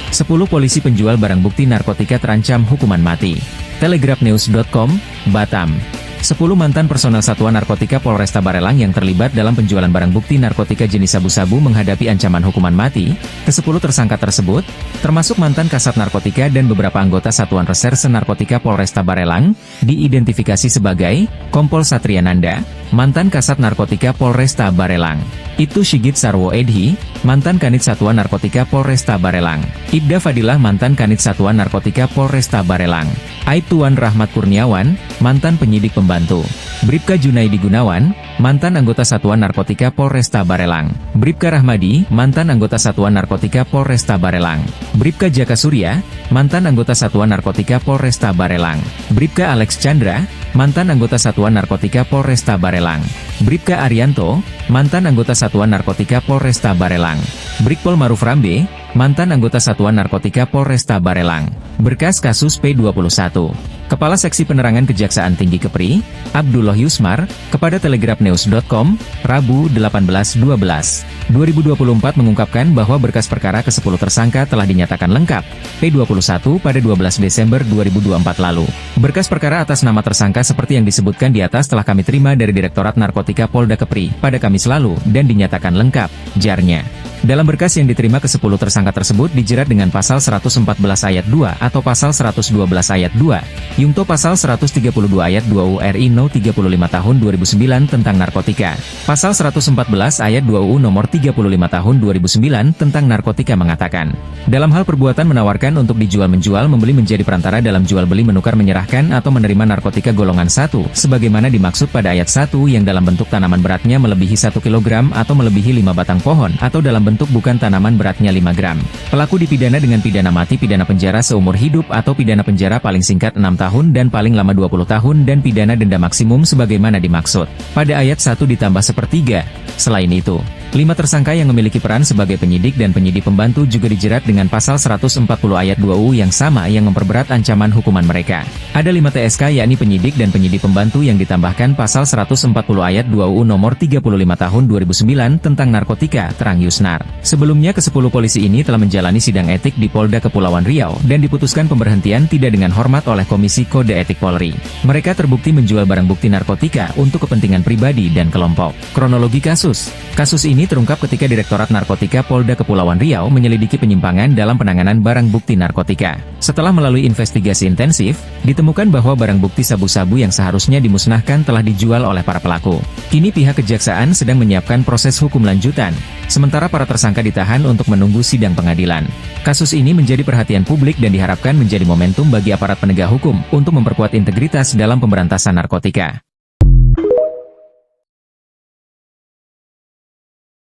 10 polisi penjual barang bukti narkotika terancam hukuman mati. Telegrapnews.com, Batam. 10 mantan personel Satuan Narkotika Polresta Barelang yang terlibat dalam penjualan barang bukti narkotika jenis sabu-sabu menghadapi ancaman hukuman mati. Ke-10 tersangka tersebut, termasuk mantan Kasat Narkotika dan beberapa anggota Satuan Reserse Narkotika Polresta Barelang, diidentifikasi sebagai Kompol Satriananda, mantan Kasat Narkotika Polresta Barelang. Ibtu Sigit Sarwo Edhi, mantan Kanit Satuan Narkotika Polresta Barelang. Ibda Fadilah, mantan Kanit Satuan Narkotika Polresta Barelang. Aibtuan Rahmat Kurniawan, mantan penyidik pembantu. Bribka Junaidi Gunawan, mantan anggota Satuan Narkotika Polresta Barelang. Bribka Rahmadi, mantan anggota Satuan Narkotika Polresta Barelang. Bribka Jaka Surya, mantan anggota Satuan Narkotika Polresta Barelang. Bribka Alex Chandra, mantan anggota Satuan Narkotika Polresta Barelang. Bribka Arianto, mantan anggota Satuan Narkotika Polresta Barelang. Brigpol Maruf Rambe, mantan anggota Satuan Narkotika Polresta Barelang. Berkas kasus P21. Kepala Seksi Penerangan Kejaksaan Tinggi Kepri, Abdullah Yusmar, kepada telegrapnews.com, Rabu 18/12/2024 mengungkapkan bahwa berkas perkara ke-10 tersangka telah dinyatakan lengkap, P21 pada 12 Desember 2024 lalu. Berkas perkara atas nama tersangka seperti yang disebutkan di atas telah kami terima dari Direktorat Narkotika Polda Kepri pada Kamis lalu dan dinyatakan lengkap, jarnya. Dalam berkas yang diterima ke-10 tersangka tersebut dijerat dengan pasal 114 ayat 2 atau pasal 112 ayat 2, Yungto pasal 132 ayat 2 URI No 35 tahun 2009 tentang narkotika. Pasal 114 ayat 2 UU nomor 35 tahun 2009 tentang narkotika mengatakan, dalam hal perbuatan menawarkan untuk dijual-menjual, membeli, menjadi perantara dalam jual-beli, menukar, menyerahkan atau menerima narkotika golongan 1, sebagaimana dimaksud pada ayat 1 yang dalam bentuk tanaman beratnya melebihi 1 kg atau melebihi 5 batang pohon atau dalam bentuk bukan tanaman beratnya 5 gram. Pelaku dipidana dengan pidana mati, pidana penjara seumur hidup atau pidana penjara paling singkat 6 tahun dan paling lama 20 tahun dan pidana denda maksimum sebagaimana dimaksud pada ayat 1 ditambah sepertiga. Selain itu, 5 tersangka yang memiliki peran sebagai penyidik dan penyidik pembantu juga dijerat dengan pasal 140 ayat 2 UU yang sama yang memperberat ancaman hukuman mereka. Ada 5 TSK yakni penyidik dan penyidik pembantu yang ditambahkan pasal 140 ayat 2 UU nomor 35 tahun 2009 tentang narkotika, terang Yusnar. Sebelumnya ke-10 polisi ini telah menjalani sidang etik di Polda Kepulauan Riau dan diputuskan pemberhentian tidak dengan hormat oleh Komisi Kode Etik Polri. Mereka terbukti menjual barang bukti narkotika untuk kepentingan pribadi dan kelompok. Kronologi kasus. Kasus ini terungkap ketika Direktorat Narkotika Polda Kepulauan Riau menyelidiki penyimpangan dalam penanganan barang bukti narkotika. Setelah melalui investigasi intensif, ditemukan bahwa barang bukti sabu-sabu yang seharusnya dimusnahkan telah dijual oleh para pelaku. Kini pihak kejaksaan sedang menyiapkan proses hukum lanjutan, sementara para tersangka ditahan untuk menunggu sidang pengadilan. Kasus ini menjadi perhatian publik dan diharapkan menjadi momentum bagi aparat penegak hukum untuk memperkuat integritas dalam pemberantasan narkotika.